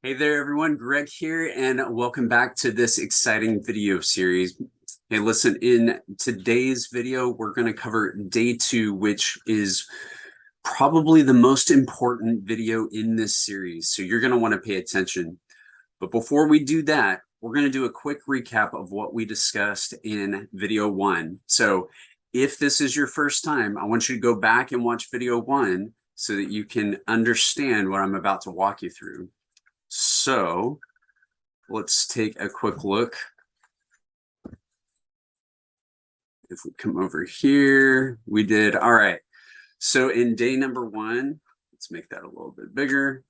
Hey there, everyone. Greg here, and welcome back to this exciting video series. Hey, listen, in today's video, we're going to cover day 2, which is probably the most important video in this series. So you're going to want to pay attention. But before we do that, we're going to do a quick recap of what we discussed in video 1. So if this is your first time, I want you to go back and watch video 1 so that you can understand what I'm about to walk you through. So let's take a quick look. If we come over here, we did, all right. So in day number 1, let's make that a little bit bigger.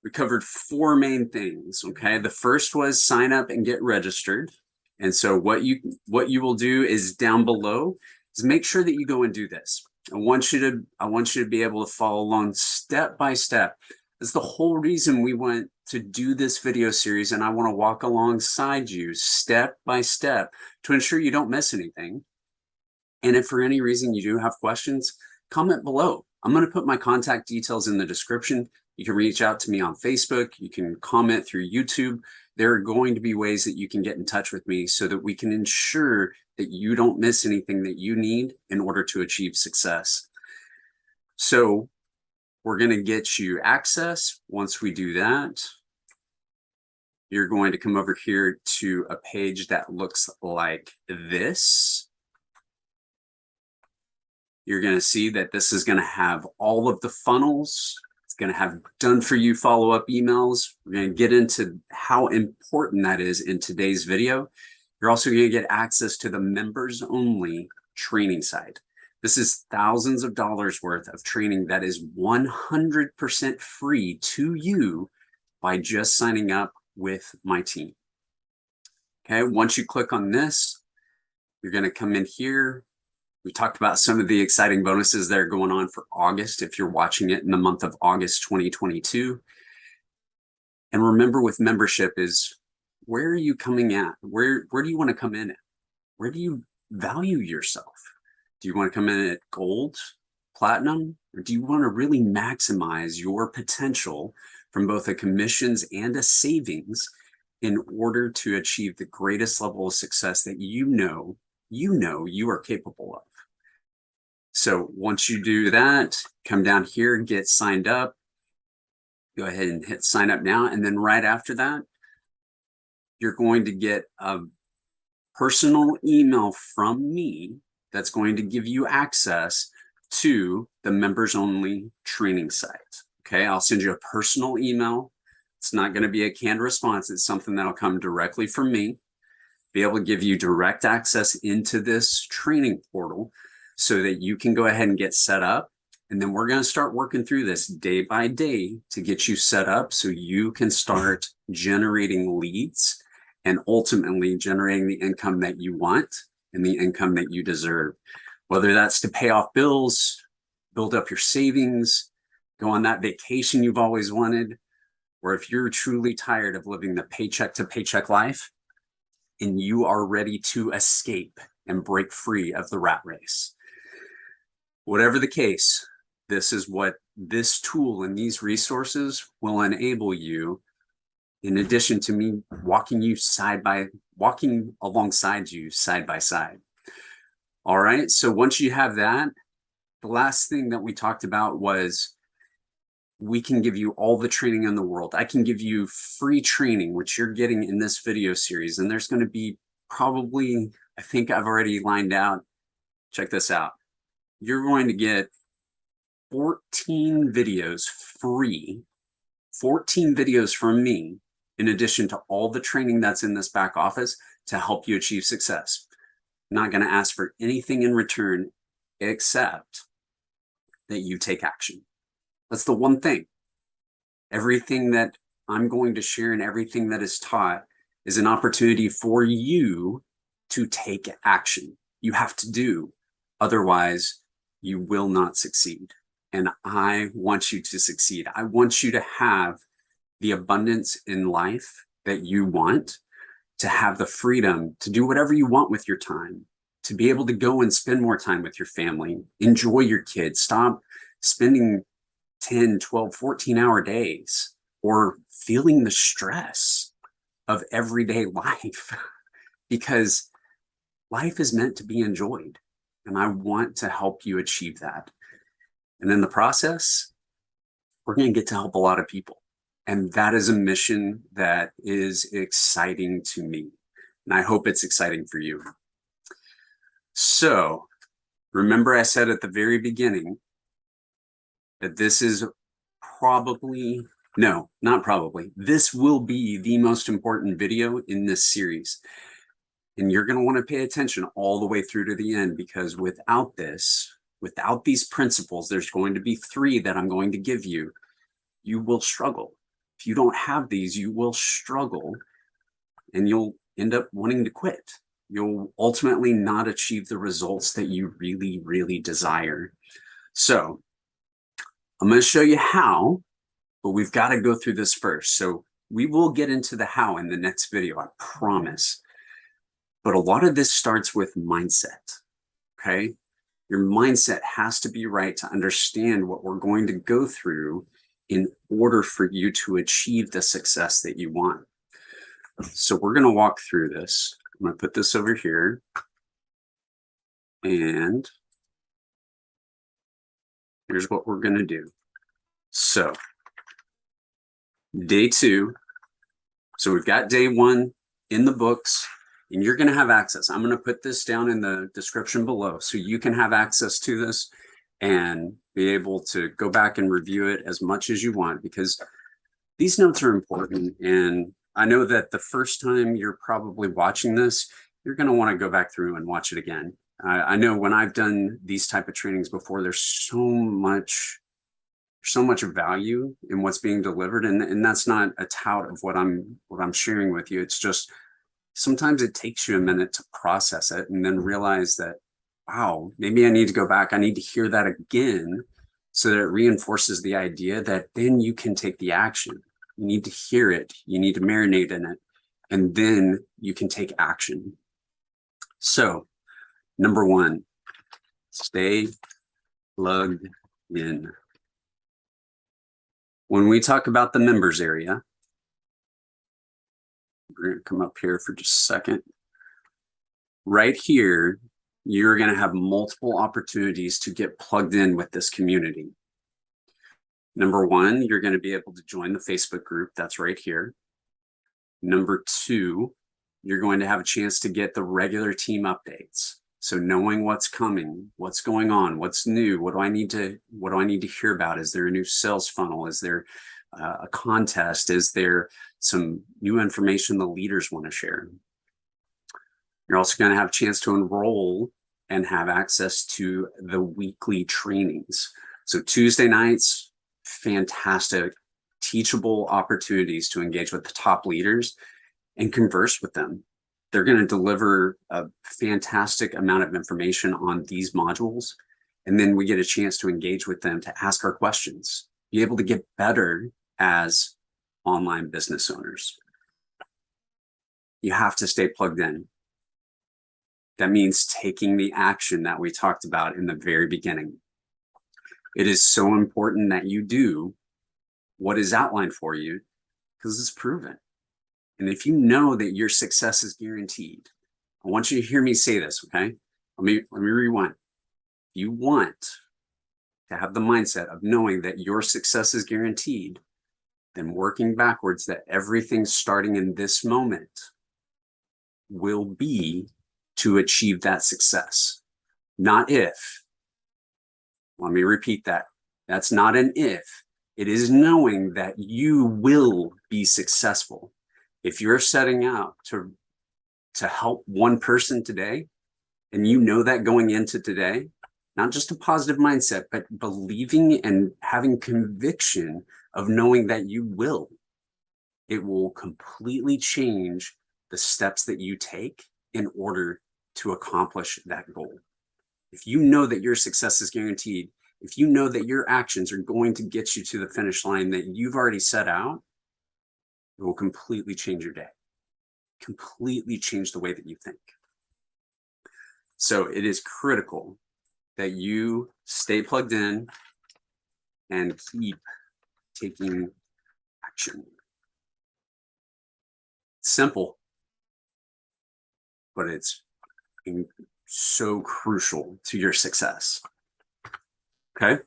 We covered 4 main things, okay? The first was sign up and get registered. And so what you will do is down below is make sure that you go and do this. I want you to be able to follow along step by step. That's the whole reason we want to do this video series, and I want to walk alongside you step by step to ensure you don't miss anything. And if for any reason you do have questions, comment below. I'm going to put my contact details in the description. You can reach out to me on Facebook. You can comment through YouTube. There are going to be ways that you can get in touch with me so that we can ensure that you don't miss anything that you need in order to achieve success. So we're going to get you access. Once we do that, you're going to come over here to a page that looks like this. You're going to see that this is going to have all of the funnels. It's going to have done for you follow-up emails. We're going to get into how important that is in today's video. You're also going to get access to the members only training site. This is thousands of dollars worth of training that is 100% free to you by just signing up with my team. Okay, once you click on this, you're going to come in here. We talked about some of the exciting bonuses that are going on for August if you're watching it in the month of August 2022. And remember, with membership is, where are you coming at? Where do you want to come in at? Where do you value yourself? Do you want to come in at gold, platinum, or do you want to really maximize your potential from both a commissions and a savings in order to achieve the greatest level of success that you know you are capable of? So once you do that, come down here, get signed up. Go ahead and hit sign up now. And then right after that, you're going to get a personal email from me that's going to give you access to the members only training site. Okay, I'll send you a personal email. It's not going to be a canned response. It's something that'll come directly from me, be able to give you direct access into this training portal so that you can go ahead and get set up. And then we're going to start working through this day by day to get you set up so you can start generating leads and ultimately generating the income that you want and the income that you deserve, whether that's to pay off bills, build up your savings, go on that vacation you've always wanted, or if you're truly tired of living the paycheck to paycheck life and you are ready to escape and break free of the rat race. Whatever the case, this is what this tool and these resources will enable you, in addition to me walking alongside you side by side. All right, so once you have that, the last thing that we talked about was we can give you all the training in the world. I can give you free training, which you're getting in this video series. And there's going to be probably, I think I've already lined out. Check this out. You're going to get 14 videos free, 14 videos from me, in addition to all the training that's in this back office to help you achieve success. I'm not going to ask for anything in return except that you take action. That's the one thing. Everything that I'm going to share and everything that is taught is an opportunity for you to take action. You have to do, otherwise you will not succeed. And I want you to succeed. I want you to have the abundance in life that you want, to have the freedom to do whatever you want with your time, to be able to go and spend more time with your family, enjoy your kids, stop spending 10, 12, 14-hour days. or feeling the stress of everyday life because life is meant to be enjoyed. And I want to help you achieve that. And in the process, we're going to get to help a lot of people. And that is a mission that is exciting to me. And I hope it's exciting for you. So remember I said at the very beginning that this is probably, no, not probably, this will be the most important video in this series. And you're going to want to pay attention all the way through to the end, because without this, without these principles, there's going to be 3 that I'm going to give you. You will struggle. If you don't have these, you will struggle and you'll end up wanting to quit. You'll ultimately not achieve the results that you really, really desire. So I'm going to show you how, but we've got to go through this first. So we will get into the how in the next video, I promise. But a lot of this starts with mindset, okay? Your mindset has to be right to understand what we're going to go through in order for you to achieve the success that you want. So we're going to walk through this. I'm going to put this over here. And here's what we're going to do. So day 2. So we've got day 1 in the books, and you're going to have access. I'm going to put this down in the description below so you can have access to this and be able to go back and review it as much as you want, because these notes are important. And I know that the first time you're probably watching this, you're going to want to go back through and watch it again. I know when I've done these type of trainings before, there's so much value in what's being delivered, and that's not a tout of what I'm sharing with you. It's just sometimes it takes you a minute to process it and then realize that, wow, maybe I need to go back. I need to hear that again so that it reinforces the idea that then you can take the action. You need to hear it. You need to marinate in it, and then you can take action. So, number 1, stay plugged in. When we talk about the members area, we're going to come up here for just a second. Right here, you're going to have multiple opportunities to get plugged in with this community. Number 1, you're going to be able to join the Facebook group. That's right here. Number 2, you're going to have a chance to get the regular team updates. So knowing what's coming, what's going on, what's new, what do I need to hear about? Is there a new sales funnel? Is there a contest? Is there some new information the leaders want to share? You're also going to have a chance to enroll and have access to the weekly trainings. So Tuesday nights, fantastic, teachable opportunities to engage with the top leaders and converse with them. They're going to deliver a fantastic amount of information on these modules. And then we get a chance to engage with them to ask our questions, be able to get better as online business owners. You have to stay plugged in. That means taking the action that we talked about in the very beginning. It is so important that you do what is outlined for you because it's proven. And if you know that your success is guaranteed, I want you to hear me say this, okay? Let me rewind. If you want to have the mindset of knowing that your success is guaranteed, then working backwards that everything starting in this moment will be to achieve that success. Not if. Let me repeat that. That's not an if. It is knowing that you will be successful. If you're setting out to help one person today, and you know that going into today, not just a positive mindset, but believing and having conviction of knowing that you will, it will completely change the steps that you take in order to accomplish that goal. If you know that your success is guaranteed, if you know that your actions are going to get you to the finish line that you've already set out, it will completely change your day, completely change the way that you think. So it is critical that you stay plugged in and keep taking action. Simple, but it's so crucial to your success. Okay.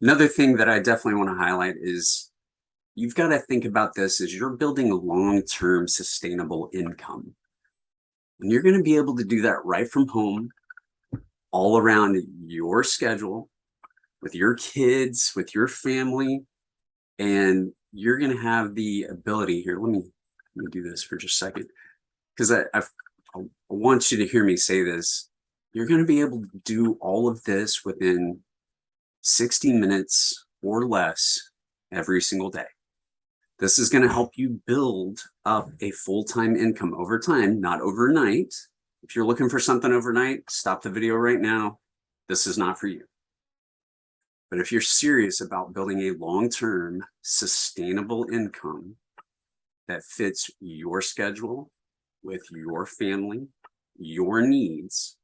Another thing that I definitely want to highlight is you've got to think about this as you're building a long-term sustainable income. And you're going to be able to do that right from home, all around your schedule, with your kids, with your family, and you're going to have the ability here. Let me do this for just a second, because I want you to hear me say this. You're going to be able to do all of this within 60 minutes or less every single day. This is going to help you build up a full-time income over time, not overnight. If you're looking for something overnight, stop the video right now. This is not for you. But if you're serious about building a long-term sustainable income that fits your schedule with your family, your needs,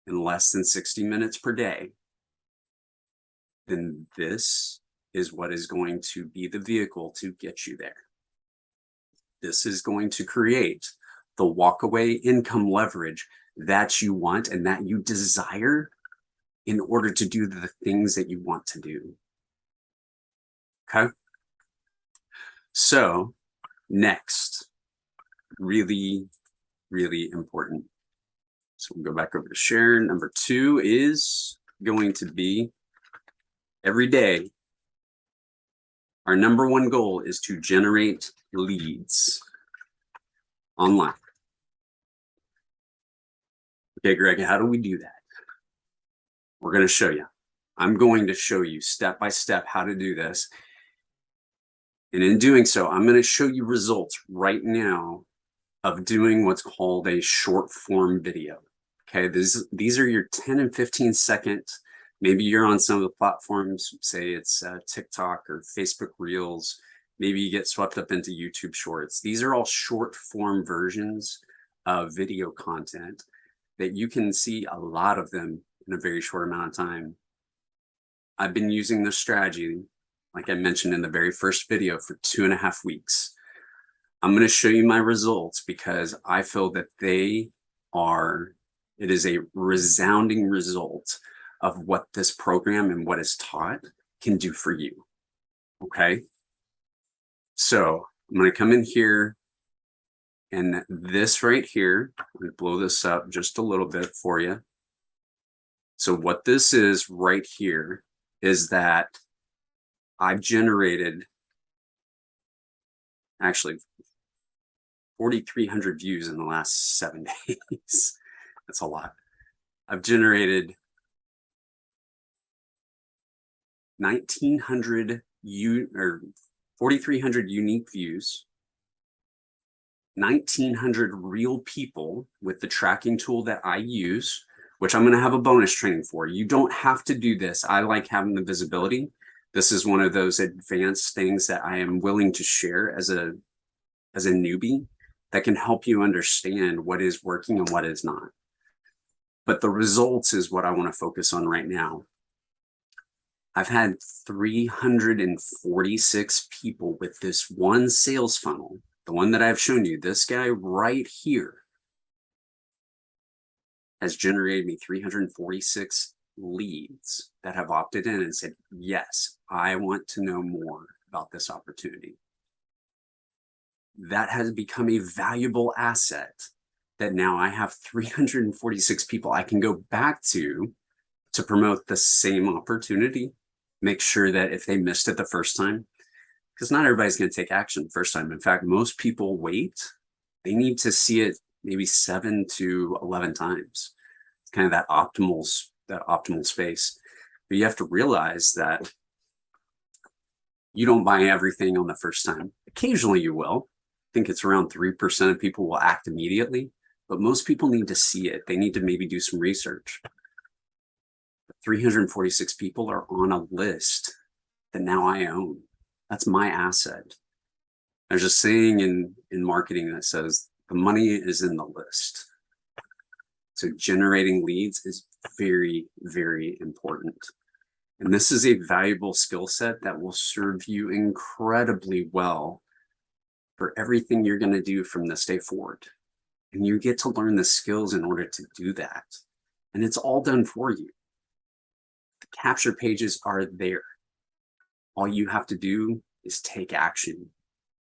in less than 60 minutes per day, then this is what is going to be the vehicle to get you there. This is going to create the walkaway income leverage that you want and that you desire in order to do the things that you want to do. Okay. So next, really, really important. So we'll go back over to share. Number 2 is going to be every day. Our number 1 goal is to generate leads online. Okay, Greg, how do we do that? We're going to show you. I'm going to show you step by step how to do this. And in doing so, I'm going to show you results right now of doing what's called a short form video. Okay, these are your 10 and 15 second. Maybe you're on some of the platforms, say it's TikTok or Facebook Reels. Maybe you get swept up into YouTube Shorts. These are all short form versions of video content that you can see a lot of them in a very short amount of time. I've been using this strategy, like I mentioned in the very first video, for 2.5 weeks. I'm going to show you my results because I feel that it is a resounding result of what this program and what is taught can do for you. Okay. So I'm going to come in here, and this right here, I'm going to blow this up just a little bit for you. So what this is right here is that I've generated actually 4,300 views in the last 7 days. That's a lot. I've generated 1,900 or 4,300 unique views, 1,900 real people with the tracking tool that I use, which I'm going to have a bonus training for. You don't have to do this. I like having the visibility. This is one of those advanced things that I am willing to share as a newbie that can help you understand what is working and what is not. But the results is what I want to focus on right now. I've had 346 people with this one sales funnel, the one that I've shown you. This guy right here has generated me 346 leads that have opted in and said, yes, I want to know more about this opportunity. That has become a valuable asset that now I have 346 people I can go back to promote the same opportunity. Make sure that if they missed it the first time, because not everybody's going to take action the first time. In fact, most people wait. They need to see it maybe 7 to 11 times. It's kind of that optimal space. But you have to realize that you don't buy everything on the first time. Occasionally you will. I think it's around 3% of people will act immediately, but most people need to see it. They need to maybe do some research. 346 people are on a list that now I own. That's my asset. There's a saying in marketing that says the money is in the list. So generating leads is very, very important. And this is a valuable skill set that will serve you incredibly well for everything you're going to do from this day forward. And you get to learn the skills in order to do that. And it's all done for you. The capture pages are there. All you have to do is take action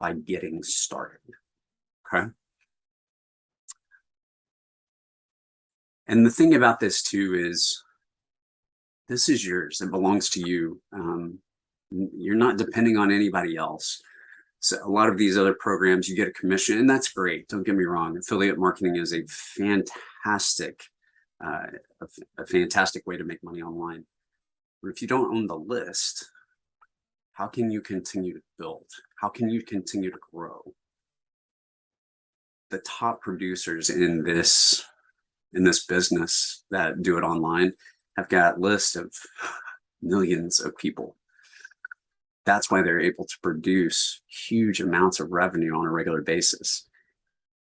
by getting started. Okay. And the thing about this too is this is yours. It belongs to you. You're not depending on anybody else. So a lot of these other programs, you get a commission, and that's great. Don't get me wrong. Affiliate marketing is a fantastic way to make money online. But if you don't own the list, how can you continue to build? How can you continue to grow? The top producers in this business that do it online have got lists of millions of people. That's why they're able to produce huge amounts of revenue on a regular basis.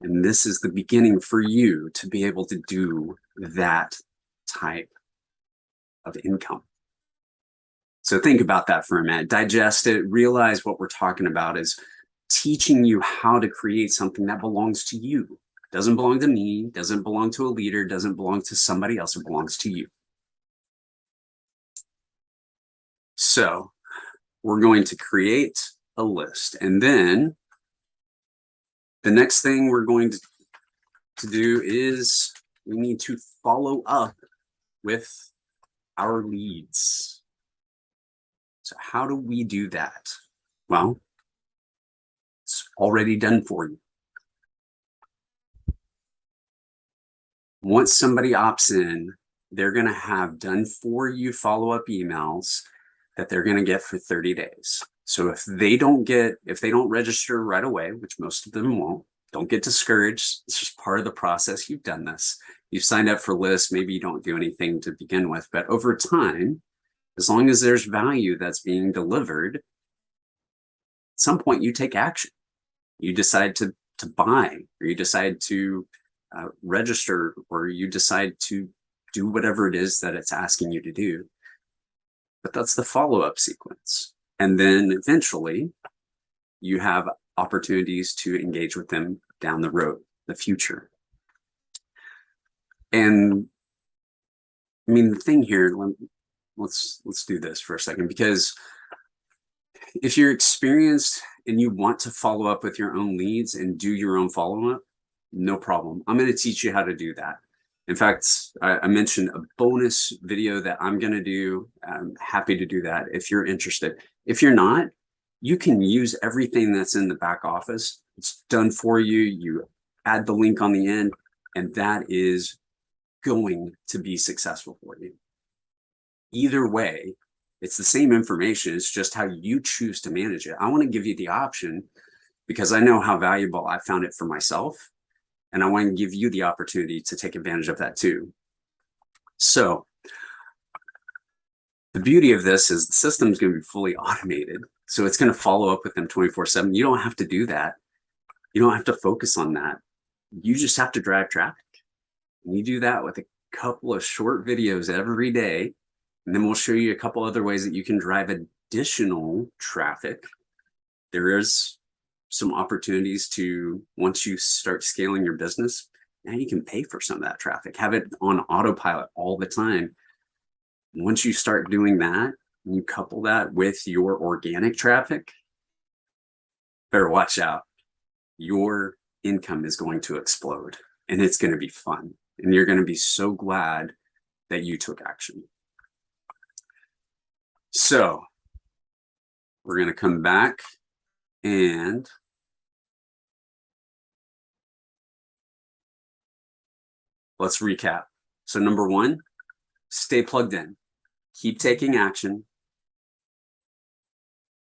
And this is the beginning for you to be able to do that type of income. So think about that for a minute, digest it, realize what we're talking about is teaching you how to create something that belongs to you. Doesn't belong to me, doesn't belong to a leader, doesn't belong to somebody else, it belongs to you. So we're going to create a list, and then the next thing we're going to do is we need to follow up with our leads. So how do we do that? Well, it's already done for you. Once somebody opts in, they're going to have done for you follow-up emails that they're going to get for 30 days. So if they don't register right away, which most of them won't, don't get discouraged. It's just part of the process. You've done this. You've signed up for lists. Maybe you don't do anything to begin with, but over time, as long as there's value that's being delivered, at some point you take action. You decide to buy, or you decide to register, or you decide to do whatever it is that it's asking you to do. But that's the follow-up sequence. And then eventually you have opportunities to engage with them down the road, the future. And I mean, the thing here, let's do this for a second, because if you're experienced and you want to follow up with your own leads and do your own follow-up, no problem. I'm going to teach you how to do that. In fact, I mentioned a bonus video that I'm going to do. I'm happy to do that if you're interested. If you're not, you can use everything that's in the back office. It's done for you. You add the link on the end, and that is going to be successful for you. Either way, it's the same information. It's just how you choose to manage it. I want to give you the option because I know how valuable I found it for myself. And I want to give you the opportunity to take advantage of that too. So the beauty of this is the system is going to be fully automated. So it's going to follow up with them 24/7. You don't have to do that. You don't have to focus on that. You just have to drive traffic. And you do that with a couple of short videos every day. And then we'll show you a couple other ways that you can drive additional traffic. There is some opportunities to, once you start scaling your business, now you can pay for some of that traffic, have it on autopilot all the time. And once you start doing that, and you couple that with your organic traffic, better watch out. Your income is going to explode, and it's going to be fun. And you're going to be so glad that you took action. So we're going to come back and let's recap. So number one, stay plugged in. Keep taking action.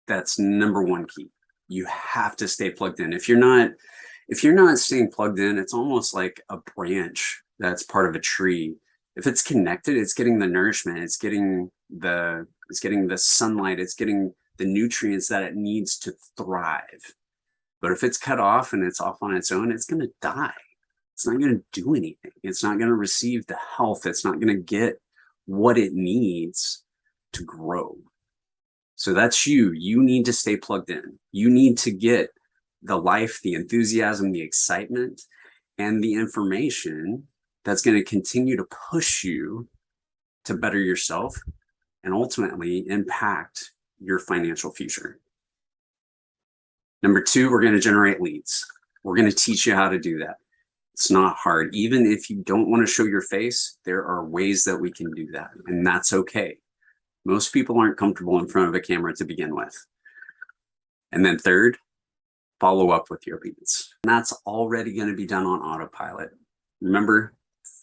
That's number one key. You have to stay plugged in. If you're not staying plugged in, it's almost like a branch that's part of a tree. If it's connected, it's getting the nourishment, it's getting the sunlight, it's getting the nutrients that it needs to thrive. But if it's cut off and it's off on its own, it's going to die. It's not going to do anything. It's not going to receive the health. It's not going to get what it needs to grow. So that's you. You need to stay plugged in. You need to get the life, the enthusiasm, the excitement, and the information that's going to continue to push you to better yourself and ultimately impact your financial future. Number two, we're going to generate leads. We're going to teach you how to do that. It's not hard. Even if you don't want to show your face, there are ways that we can do that, and that's okay. Most people aren't comfortable in front of a camera to begin with. And then third, follow up with your leads. And that's already going to be done on autopilot. Remember,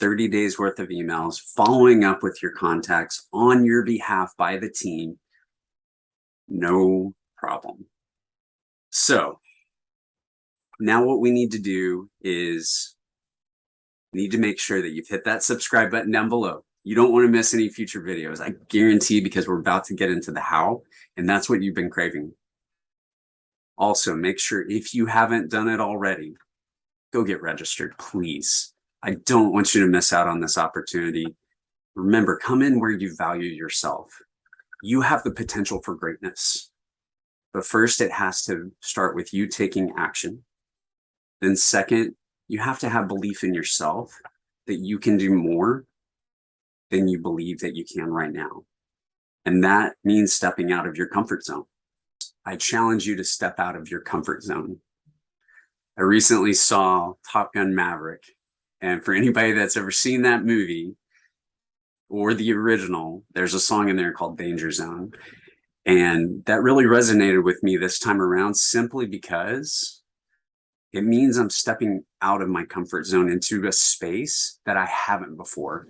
30 days worth of emails, following up with your contacts on your behalf by the team, no problem. So now what we need to do is need to make sure that you've hit that subscribe button down below. You don't want to miss any future videos, I guarantee, because we're about to get into the how, and that's what you've been craving. Also, make sure, if you haven't done it already, go get registered, please. I don't want you to miss out on this opportunity. Remember, come in where you value yourself. You have the potential for greatness. But first, it has to start with you taking action. Then second, you have to have belief in yourself that you can do more than you believe that you can right now. And that means stepping out of your comfort zone. I challenge you to step out of your comfort zone. I recently saw Top Gun Maverick. And for anybody that's ever seen that movie or the original, there's a song in there called Danger Zone. And that really resonated with me this time around, simply because it means I'm stepping out of my comfort zone into a space that I haven't before.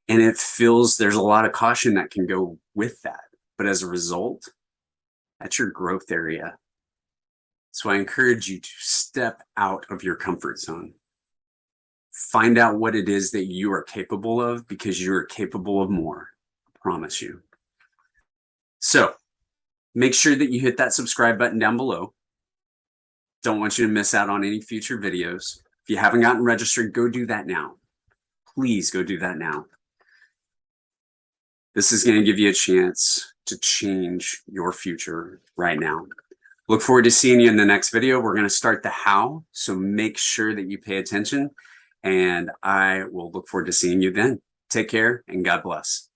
And it feels there's a lot of caution that can go with that. But as a result, that's your growth area. So I encourage you to step out of your comfort zone. Find out what it is that you are capable of, because you are capable of more. I promise you. So make sure that you hit that subscribe button down below. Don't want you to miss out on any future videos. If you haven't gotten registered, go do that now. Please go do that now. This is going to give you a chance to change your future right now. Look forward to seeing you in the next video. We're going to start the how, so make sure that you pay attention, and I will look forward to seeing you then. Take care and God bless.